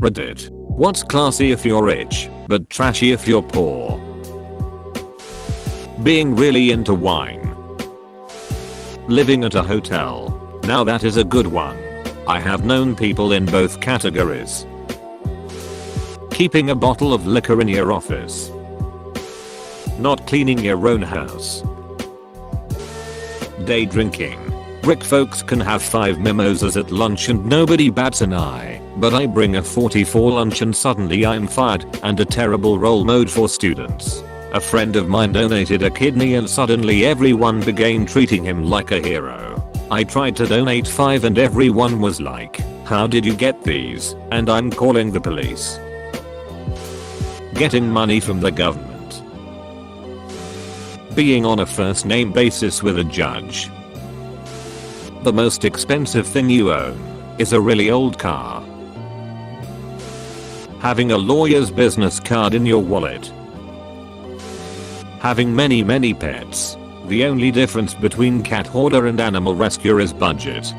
Reddit. What's classy if you're rich, but trashy if you're poor? Being really into wine. Living at a hotel. Now that is a good one. I have known people in both categories. Keeping a bottle of liquor in your office. Not cleaning your own house. Day drinking. Rick folks can have 5 mimosas at lunch and nobody bats an eye, but I bring a 44 lunch and suddenly I'm fired and a terrible role model for students. A friend of mine donated a kidney and suddenly everyone began treating him like a hero. I tried to donate 5 and everyone was like, "How did you get these?" and I'm calling the police. Getting money from the government. Being on a first name basis with a judge. The most expensive thing you own is a really old car. Having a lawyer's business card in your wallet. Having many pets. The only difference between cat hoarder and animal rescuer is budget.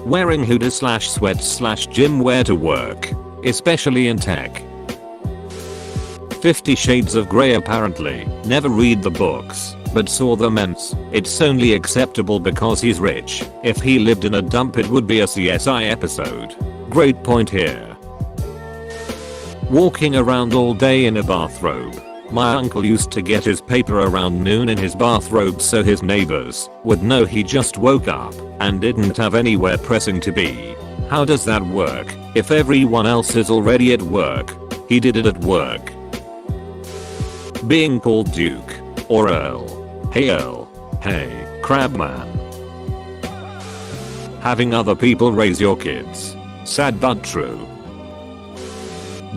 Wearing hoodie/sweats/gym wear to work, especially in tech. 50 Shades of Grey apparently never read the books, but saw the memes. It's only acceptable because he's rich. If he lived in a dump it would be a CSI episode. Great point here. Walking around all day in a bathrobe. My uncle used to get his paper around noon in his bathrobe so his neighbors would know he just woke up and didn't have anywhere pressing to be. How does that work if everyone else is already at work? He did it at work. Being called Duke or Earl. Hey Earl. Hey, Crabman. Having other people raise your kids. Sad but true.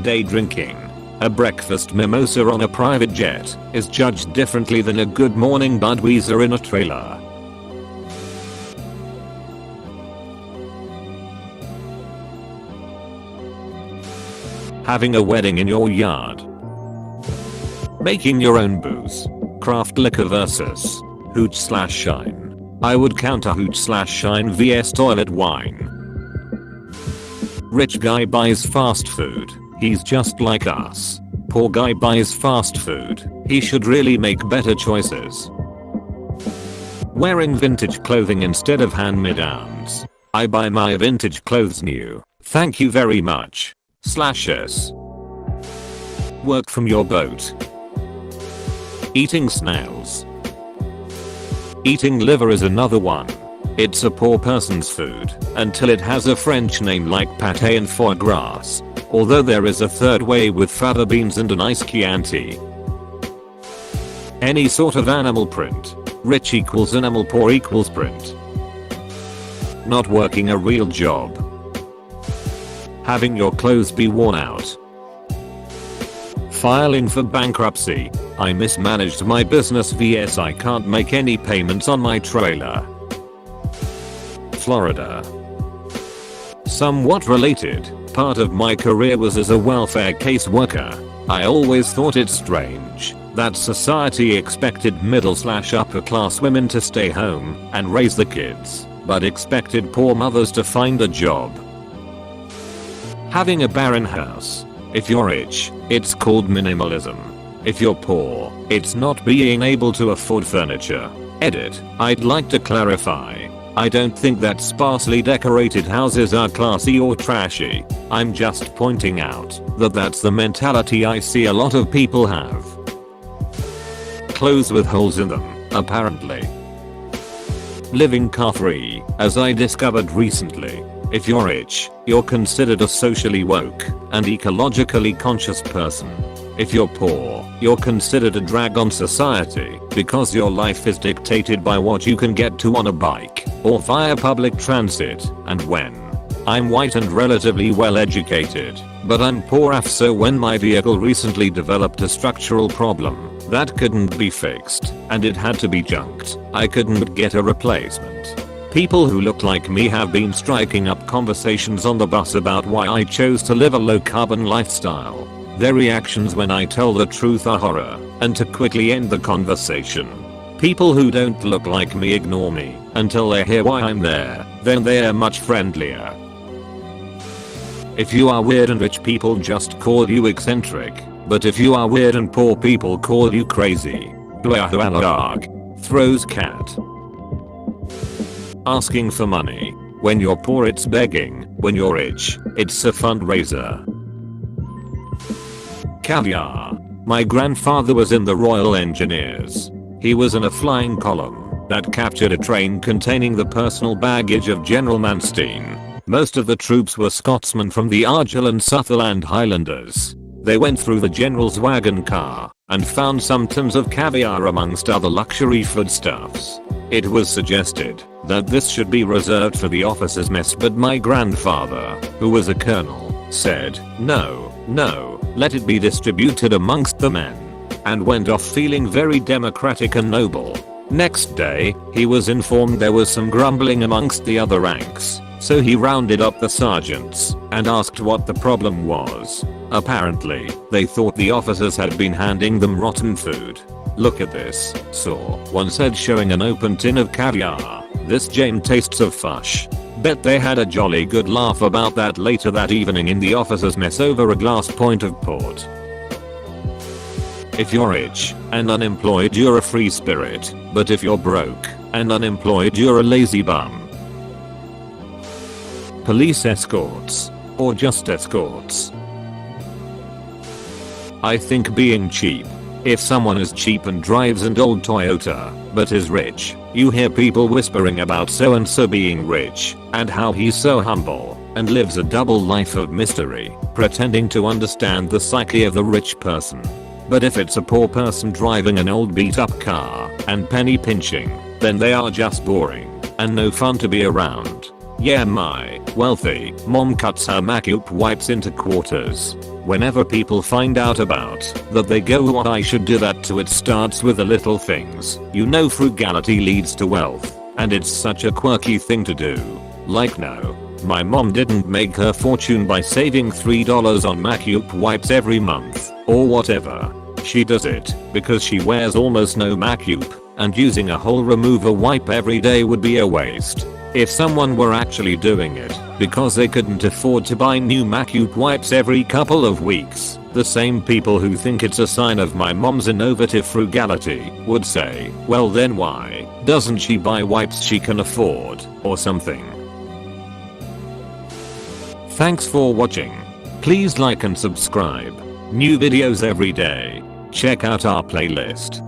Day drinking. A breakfast mimosa on a private jet is judged differently than a good morning Budweiser in a trailer. Having a wedding in your yard. Making your own booze. Craft liquor versus hooch/shine. I would counter hooch/shine vs toilet wine. Rich guy buys fast food. He's just like us. Poor guy buys fast food. He should really make better choices. Wearing vintage clothing instead of hand-me-downs. I buy my vintage clothes new. Thank you very much. /s. Work from your boat. Eating snails. Eating liver is another one. It's a poor person's food until it has a French name like pâté and foie gras. Although there is a third way with fava beans and a nice Chianti. Any sort of animal print. Rich equals animal, poor equals print. Not working a real job. Having your clothes be worn out. Filing for bankruptcy. I mismanaged my business vs I can't make any payments on my trailer. Florida. Somewhat related. Part of my career was as a welfare case worker. I always thought it strange that society expected middle/upper class women to stay home and raise the kids, but expected poor mothers to find a job. Having a barren house. If you're rich, it's called minimalism. If you're poor, it's not being able to afford furniture. Edit. I'd like to clarify. I don't think that sparsely decorated houses are classy or trashy. I'm just pointing out that that's the mentality I see a lot of people have. Clothes with holes in them, apparently. Living car-free, as I discovered recently. If you're rich, you're considered a socially woke and ecologically conscious person. If you're poor, you're considered a drag on society because your life is dictated by what you can get to on a bike or via public transit. And when I'm white and relatively well educated, but I'm poor AF, so when my vehicle recently developed a structural problem that couldn't be fixed and it had to be junked, I couldn't get a replacement. People who look like me have been striking up conversations on the bus about why I chose to live a low carbon lifestyle. Their reactions when I tell the truth are horror, and to quickly end the conversation. People who don't look like me ignore me until they hear why I'm there, then they're much friendlier. If you are weird and rich people just call you eccentric. But if you are weird and poor people call you crazy. Throws cat. Asking for money. When you're poor it's begging. When you're rich, it's a fundraiser. Caviar. My grandfather was in the Royal Engineers. He was in a flying column that captured a train containing the personal baggage of General Manstein. Most of the troops were Scotsmen from the Argyll and Sutherland Highlanders. They went through the general's wagon car and found some tins of caviar amongst other luxury foodstuffs. It was suggested that this should be reserved for the officers' mess, but my grandfather, who was a colonel, said, no, let it be distributed amongst the men, and went off feeling very democratic and noble. Next day, he was informed there was some grumbling amongst the other ranks, so he rounded up the sergeants and asked what the problem was. Apparently, they thought the officers had been handing them rotten food. Look at this, saw one said, showing an open tin of caviar. This Jane tastes of fush. Bet they had a jolly good laugh about that later that evening in the officers' mess over a glass pint of port. If you're rich and unemployed you're a free spirit, but if you're broke and unemployed you're a lazy bum. Police escorts, or just escorts. I think being cheap. If someone is cheap and drives an old Toyota, but is rich, you hear people whispering about so and so being rich, and how he's so humble, and lives a double life of mystery, pretending to understand the psyche of the rich person. But if it's a poor person driving an old beat up car, and penny pinching, then they are just boring, and no fun to be around. Yeah, my wealthy mom cuts her Mac-up wipes into quarters. Whenever people find out about that they go, what I should do that too. It starts with the little things. You know, frugality leads to wealth, and it's such a quirky thing to do. Like, no, my mom didn't make her fortune by saving $3 on Mac-up wipes every month, or whatever. She does it because she wears almost no Mac-up, and using a whole remover wipe every day would be a waste. If someone were actually doing it because they couldn't afford to buy new Mac-up wipes every couple of weeks, the same people who think it's a sign of my mom's innovative frugality would say, well then why doesn't she buy wipes she can afford, or something? Thanks for watching. Please like and subscribe. New videos every day. Check out our playlist.